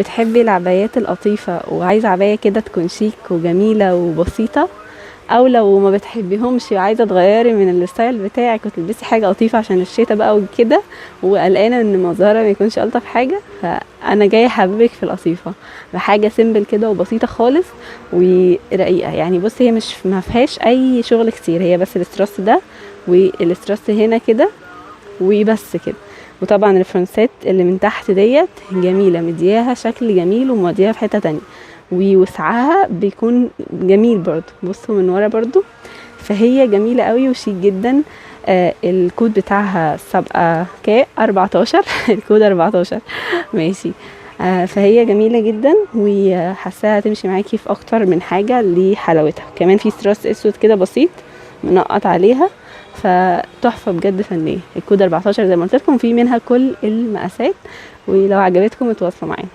بتحبي العبايات القطيفة وعايزة عباية كده تكون شيك وجميلة وبسيطة، او لو ما بتحبيهمش وعايزة تغيري من الستايل بتاعك وتلبسي حاجة قطيفة عشان الشتا بقى وكده، وقلقانة ان مظهرها ما يكونش الطف حاجة، فانا جاية احببك في القطيفة بحاجة سيمبل كده وبسيطة خالص ورقيقة. يعني بصي هي مش ما فيهاش اي شغل كتير، هي بس الاستراس ده والاستراس هنا كده وبس كده. وطبعا الفرنسات اللي من تحت ديت جميلة، مدياها شكل جميل وموديها في حتة تانية، ووسعها بيكون جميل برضو. بصوا من ورا برضو، فهي جميلة قوي وشيك جدا. الكود بتاعها سابقة 14 الكود 14 ماشي. فهي جميلة جدا وحاساها تمشي معاكي في اكتر من حاجة لحلاوتها. كمان في ستراس اسود كده بسيط منقط عليها، فتحفة بجد فنية. الكود 14 زي ما قلت لكم في منها كل المقاسات، ولو عجبتكم اتواصلوا معانا.